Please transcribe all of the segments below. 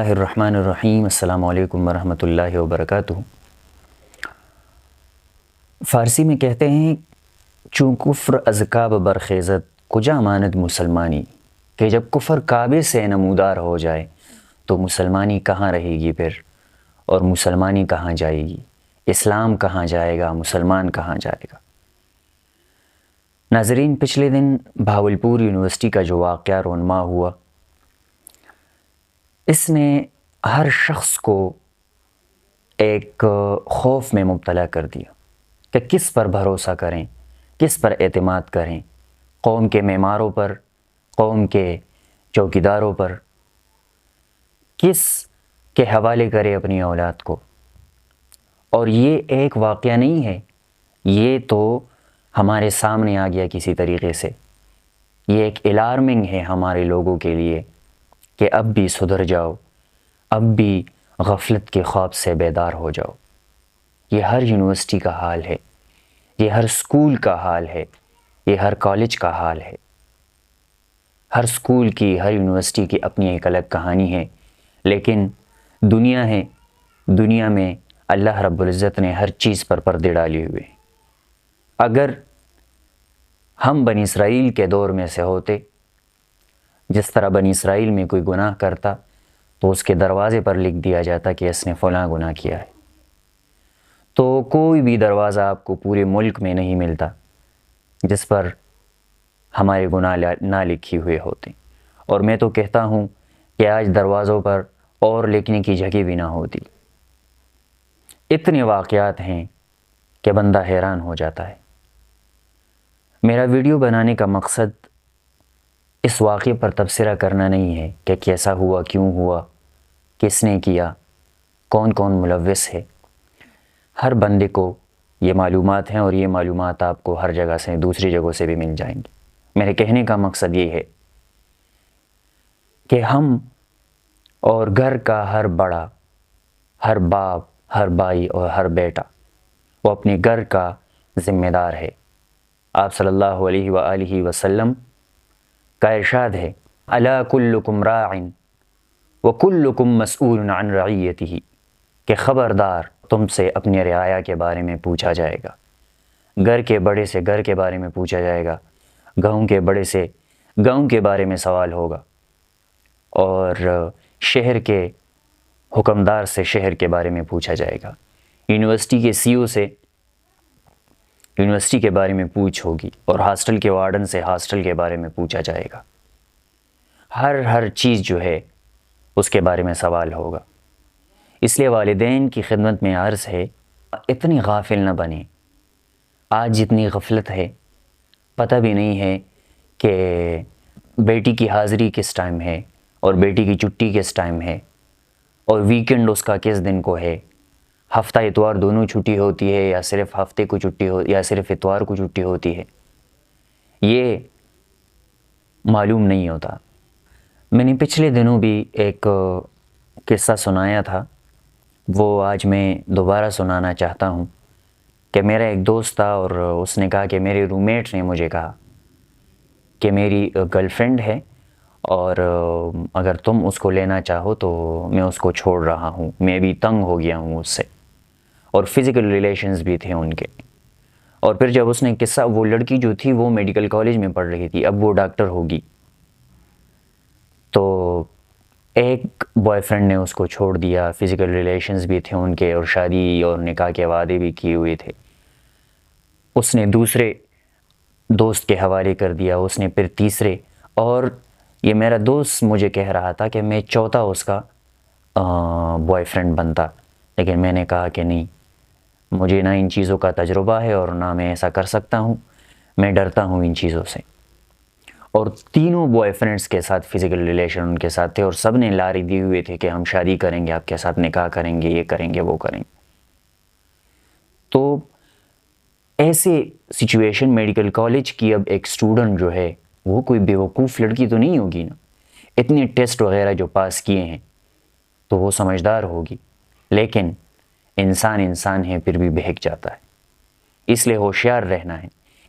الرحمن الرحیم۔ السلام علیکم ورحمۃ اللہ وبرکاتہ۔ فارسی میں کہتے ہیں چون کفر از کعبہ برخیزد کجا ماند مسلمانی، کہ جب کفر کعبے سے نمودار ہو جائے تو مسلمانی کہاں رہے گی پھر، اور مسلمانی کہاں جائے گی، اسلام کہاں جائے گا، مسلمان کہاں جائے گا۔ ناظرین، پچھلے دن بھاولپور یونیورسٹی کا جو واقعہ رونما ہوا، اس نے ہر شخص کو ایک خوف میں مبتلا کر دیا کہ کس پر بھروسہ کریں، کس پر اعتماد کریں، قوم کے معماروں پر، قوم کے چوکیداروں پر، کس کے حوالے کرے اپنی اولاد کو۔ اور یہ ایک واقعہ نہیں ہے، یہ تو ہمارے سامنے آ گیا کسی طریقے سے۔ یہ ایک الارمنگ ہے ہمارے لوگوں کے لیے کہ اب بھی سدھر جاؤ، اب بھی غفلت کے خواب سے بیدار ہو جاؤ۔ یہ ہر یونیورسٹی کا حال ہے، یہ ہر اسکول کا حال ہے، یہ ہر کالج کا حال ہے۔ ہر اسکول کی، ہر یونیورسٹی کی اپنی ایک الگ کہانی ہے، لیکن دنیا ہے، دنیا میں اللہ رب العزت نے ہر چیز پر پردے ڈالے ہوئے ہیں۔ اگر ہم بنی اسرائیل کے دور میں سے ہوتے، جس طرح بنی اسرائیل میں کوئی گناہ کرتا تو اس کے دروازے پر لکھ دیا جاتا کہ اس نے فلاں گناہ کیا ہے، تو کوئی بھی دروازہ آپ کو پورے ملک میں نہیں ملتا جس پر ہمارے گناہ نہ لکھی ہوئے ہوتے۔ اور میں تو کہتا ہوں کہ آج دروازوں پر اور لکھنے کی جگہ بھی نہ ہوتی۔ اتنے واقعات ہیں کہ بندہ حیران ہو جاتا ہے۔ میرا ویڈیو بنانے کا مقصد اس واقعے پر تبصرہ کرنا نہیں ہے کہ کیسا ہوا، کیوں ہوا، کس نے کیا، کون کون ملوث ہے۔ ہر بندے کو یہ معلومات ہیں اور یہ معلومات آپ کو ہر جگہ سے، دوسری جگہوں سے بھی مل جائیں گی۔ میرے کہنے کا مقصد یہ ہے کہ ہم اور گھر کا ہر بڑا، ہر باپ، ہر بھائی اور ہر بیٹا وہ اپنے گھر کا ذمہ دار ہے۔ آپ صلی اللہ علیہ وآلہ وسلم کا ارشاد ہے، الا کلکم راع وکلکم مسئول عن رعیتہ، کہ خبردار تم سے اپنے رعایا کے بارے میں پوچھا جائے گا، گھر کے بڑے سے گھر کے بارے میں پوچھا جائے گا، گاؤں کے بڑے سے گاؤں کے بارے میں سوال ہوگا، اور شہر کے حکمدار سے شہر کے بارے میں پوچھا جائے گا، یونیورسٹی کے سی او سے یونیورسٹی کے بارے میں پوچھ ہوگی، اور ہاسٹل کے وارڈن سے ہاسٹل کے بارے میں پوچھا جائے گا۔ ہر چیز جو ہے اس کے بارے میں سوال ہوگا۔ اس لیے والدین کی خدمت میں عرض ہے، اتنی غافل نہ بنیں۔ آج جتنی غفلت ہے، پتہ بھی نہیں ہے کہ بیٹی کی حاضری کس ٹائم ہے، اور بیٹی کی چھٹی کس ٹائم ہے، اور ویکنڈ اس کا کس دن کو ہے، ہفتہ اتوار دونوں چھٹی ہوتی ہے یا صرف ہفتے کو چھٹی ہو یا صرف اتوار کو چھٹی ہوتی ہے، یہ معلوم نہیں ہوتا۔ میں نے پچھلے دنوں بھی ایک قصہ سنایا تھا، وہ آج میں دوبارہ سنانا چاہتا ہوں کہ میرا ایک دوست تھا، اور اس نے کہا کہ میرے روم میٹ نے مجھے کہا کہ میری گرل فرینڈ ہے، اور اگر تم اس کو لینا چاہو تو میں اس کو چھوڑ رہا ہوں، میں بھی تنگ ہو گیا ہوں اس سے، اور فزیکل ریلیشنز بھی تھے ان کے۔ اور پھر جب اس نے قصہ، وہ لڑکی جو تھی وہ میڈیکل کالج میں پڑھ رہی تھی، اب وہ ڈاکٹر ہوگی، تو ایک بوائے فرینڈ نے اس کو چھوڑ دیا، فزیکل ریلیشنز بھی تھے ان کے، اور شادی اور نکاح کے وعدے بھی کیے ہوئے تھے۔ اس نے دوسرے دوست کے حوالے کر دیا، اس نے پھر تیسرے، اور یہ میرا دوست مجھے کہہ رہا تھا کہ میں چوتھا اس کا بوائے فرینڈ بنتا، لیکن میں نے کہا کہ نہیں، مجھے نہ ان چیزوں کا تجربہ ہے اور نہ میں ایسا کر سکتا ہوں، میں ڈرتا ہوں ان چیزوں سے۔ اور تینوں بوائے فرینڈس کے ساتھ فزیکل ریلیشن ان کے ساتھ تھے، اور سب نے لاری دیے ہوئے تھے کہ ہم شادی کریں گے، آپ کے ساتھ نکاح کریں گے، یہ کریں گے، وہ کریں گے۔ تو ایسے سچویشن، میڈیکل کالج کی اب ایک اسٹوڈنٹ جو ہے وہ کوئی بیوقوف لڑکی تو نہیں ہوگی نا، اتنے ٹیسٹ وغیرہ جو پاس کیے ہیں تو وہ سمجھدار ہوگی، لیکن انسان ہے پھر بھی بہک جاتا ہے۔ اس لیے ہوشیار رہنا ہے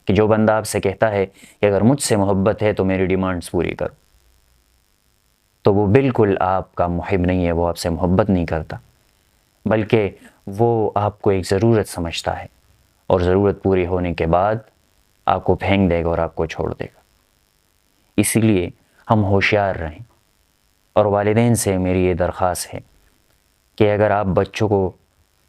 کہ جو بندہ آپ سے کہتا ہے کہ اگر مجھ سے محبت ہے تو میری ڈیمانڈز پوری کرو، تو وہ بالکل آپ کا محب نہیں ہے، وہ آپ سے محبت نہیں کرتا، بلکہ وہ آپ کو ایک ضرورت سمجھتا ہے، اور ضرورت پوری ہونے کے بعد آپ کو پھینک دے گا اور آپ کو چھوڑ دے گا۔ اسی لیے ہم ہوشیار رہیں، اور والدین سے میری یہ درخواست ہے کہ اگر آپ بچوں کو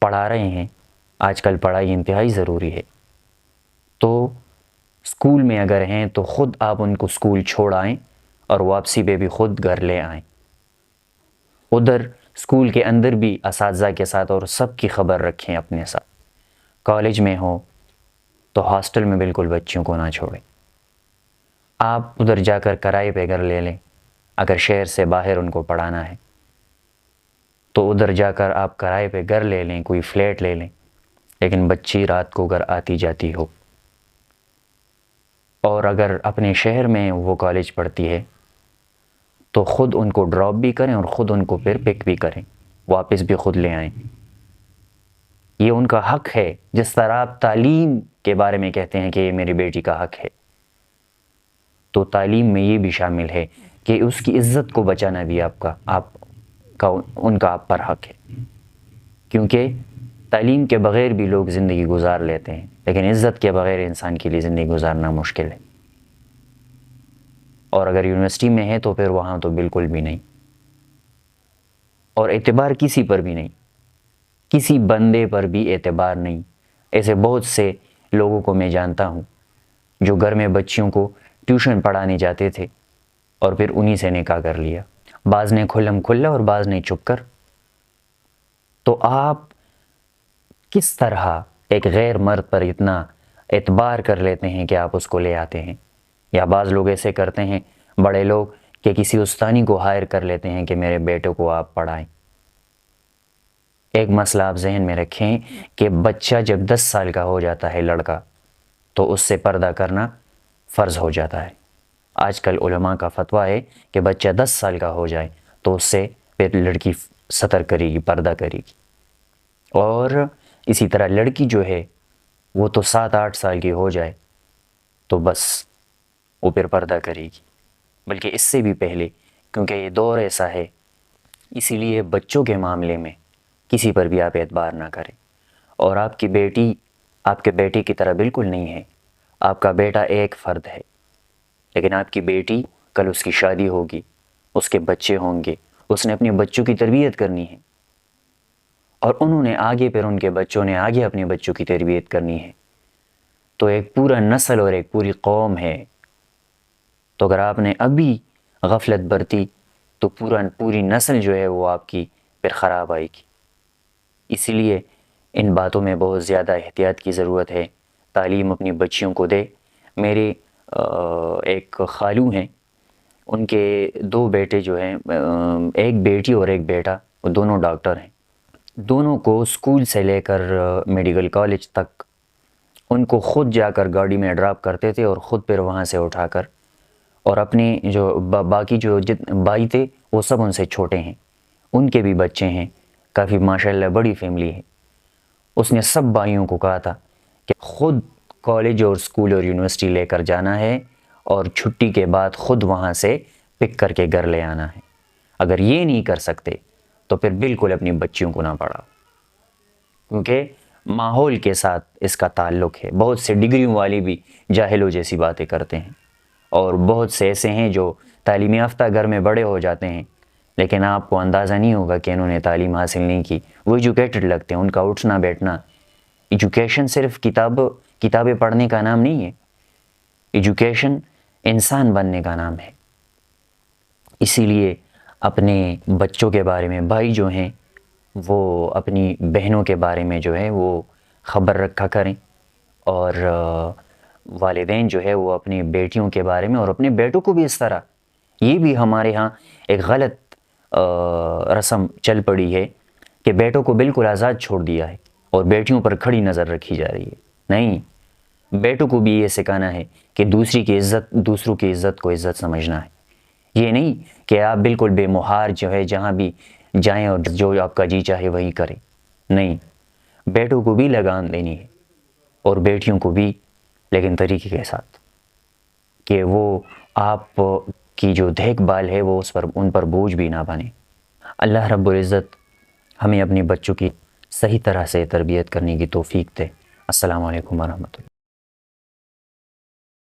پڑھا رہے ہیں، آج کل پڑھائی انتہائی ضروری ہے، تو اسکول میں اگر ہیں تو خود آپ ان کو اسکول چھوڑ آئیں اور واپسی پہ بھی خود گھر لے آئیں۔ ادھر اسکول کے اندر بھی اساتذہ کے ساتھ اور سب کی خبر رکھیں اپنے ساتھ۔ کالج میں ہو تو ہاسٹل میں بالکل بچوں کو نہ چھوڑیں، آپ ادھر جا کر کرائے پہ گھر لے لیں۔ اگر شہر سے باہر ان کو پڑھانا ہے تو ادھر جا کر آپ کرائے پہ گھر لے لیں، کوئی فلیٹ لے لیں، لیکن بچی رات کو گھر آتی جاتی ہو۔ اور اگر اپنے شہر میں وہ کالج پڑھتی ہے تو خود ان کو ڈراپ بھی کریں اور خود ان کو پھر پک بھی کریں، واپس بھی خود لے آئیں۔ یہ ان کا حق ہے، جس طرح آپ تعلیم کے بارے میں کہتے ہیں کہ یہ میری بیٹی کا حق ہے، تو تعلیم میں یہ بھی شامل ہے کہ اس کی عزت کو بچانا بھی ان کا آپ پر حق ہے، کیونکہ تعلیم کے بغیر بھی لوگ زندگی گزار لیتے ہیں، لیکن عزت کے بغیر انسان کے لیے زندگی گزارنا مشکل ہے۔ اور اگر یونیورسٹی میں ہے تو پھر وہاں تو بالکل بھی نہیں، اور اعتبار کسی پر بھی نہیں، کسی بندے پر بھی اعتبار نہیں۔ ایسے بہت سے لوگوں کو میں جانتا ہوں جو گھر میں بچیوں کو ٹیوشن پڑھانے جاتے تھے اور پھر انہی سے نکاح کر لیا، بعض نے کھلم کھلا اور بعض نے چھپ کر۔ تو آپ کس طرح ایک غیر مرد پر اتنا اعتبار کر لیتے ہیں کہ آپ اس کو لے آتے ہیں؟ یا بعض لوگ ایسے کرتے ہیں، بڑے لوگ، کہ کسی استانی کو ہائر کر لیتے ہیں کہ میرے بیٹے کو آپ پڑھائیں۔ ایک مسئلہ آپ ذہن میں رکھیں کہ بچہ جب 10 سال کا ہو جاتا ہے، لڑکا، تو اس سے پردہ کرنا فرض ہو جاتا ہے۔ آج کل علماء کا فتویٰ ہے کہ بچہ 10 سال کا ہو جائے تو اس سے پھر لڑکی ستر کرے گی، پردہ کرے گی، اور اسی طرح لڑکی جو ہے وہ تو 7-8 سال کی ہو جائے تو بس وہ پھر پردہ کرے گی، بلکہ اس سے بھی پہلے، کیونکہ یہ دور ایسا ہے۔ اسی لیے بچوں کے معاملے میں کسی پر بھی آپ اعتبار نہ کریں۔ اور آپ کی بیٹی آپ کے بیٹے کی طرح بالکل نہیں ہے۔ آپ کا بیٹا ایک فرد ہے، لیکن آپ کی بیٹی، کل اس کی شادی ہوگی، اس کے بچے ہوں گے، اس نے اپنے بچوں کی تربیت کرنی ہے، اور انہوں نے آگے، پھر ان کے بچوں نے آگے اپنے بچوں کی تربیت کرنی ہے، تو ایک پورا نسل اور ایک پوری قوم ہے۔ تو اگر آپ نے ابھی غفلت برتی تو پوری نسل جو ہے وہ آپ کی پھر خراب آئے گی۔ اسی لیے ان باتوں میں بہت زیادہ احتیاط کی ضرورت ہے۔ تعلیم اپنی بچیوں کو دے۔ میرے ایک خالو ہیں، ان کے 2 بیٹے جو ہیں، ایک بیٹی اور ایک بیٹا، وہ دونوں ڈاکٹر ہیں۔ دونوں کو اسکول سے لے کر میڈیکل کالج تک ان کو خود جا کر گاڑی میں ڈراپ کرتے تھے، اور خود پھر وہاں سے اٹھا کر، اور اپنے جو باقی جو بھائی تھے وہ سب ان سے چھوٹے ہیں، ان کے بھی بچے ہیں، کافی ماشاءاللہ بڑی فیملی ہے۔ اس نے سب بھائیوں کو کہا تھا کہ خود کالج اور اسکول اور یونیورسٹی لے کر جانا ہے، اور چھٹی کے بعد خود وہاں سے پک کر کے گھر لے آنا ہے۔ اگر یہ نہیں کر سکتے تو پھر بالکل اپنی بچیوں کو نہ پڑھاؤ، کیونکہ ماحول کے ساتھ اس کا تعلق ہے۔ بہت سے ڈگریوں والے بھی جاہلوں جیسی باتیں کرتے ہیں، اور بہت سے ایسے ہیں جو تعلیم یافتہ گھر میں بڑے ہو جاتے ہیں، لیکن آپ کو اندازہ نہیں ہوگا کہ انہوں نے تعلیم حاصل نہیں کی، وہ ایجوکیٹڈ لگتے ہیں۔ ان کا اٹھنا بیٹھنا، ایجوکیشن صرف کتابیں پڑھنے کا نام نہیں ہے، ایجوکیشن انسان بننے کا نام ہے۔ اسی لیے اپنے بچوں کے بارے میں، بھائی جو ہیں وہ اپنی بہنوں کے بارے میں جو ہے وہ خبر رکھا کریں، اور والدین جو ہے وہ اپنی بیٹیوں کے بارے میں اور اپنے بیٹوں کو بھی اس طرح۔ یہ بھی ہمارے ہاں ایک غلط رسم چل پڑی ہے کہ بیٹوں کو بالکل آزاد چھوڑ دیا ہے اور بیٹیوں پر کھڑی نظر رکھی جا رہی ہے۔ نہیں، بیٹوں کو بھی یہ سکھانا ہے کہ دوسروں کی عزت کو عزت سمجھنا ہے۔ یہ نہیں کہ آپ بالکل بے مہار جو ہے جہاں بھی جائیں اور جو آپ کا جی چاہے وہی کریں۔ نہیں، بیٹوں کو بھی لگام دینی ہے، اور بیٹیوں کو بھی، لیکن طریقے کے ساتھ، کہ وہ آپ کی جو دیکھ بھال ہے وہ ان پر بوجھ بھی نہ بنے۔ اللہ رب العزت ہمیں اپنی بچوں کی صحیح طرح سے تربیت کرنے کی توفیق دے۔ السلام علیکم ورحمۃ اللہ۔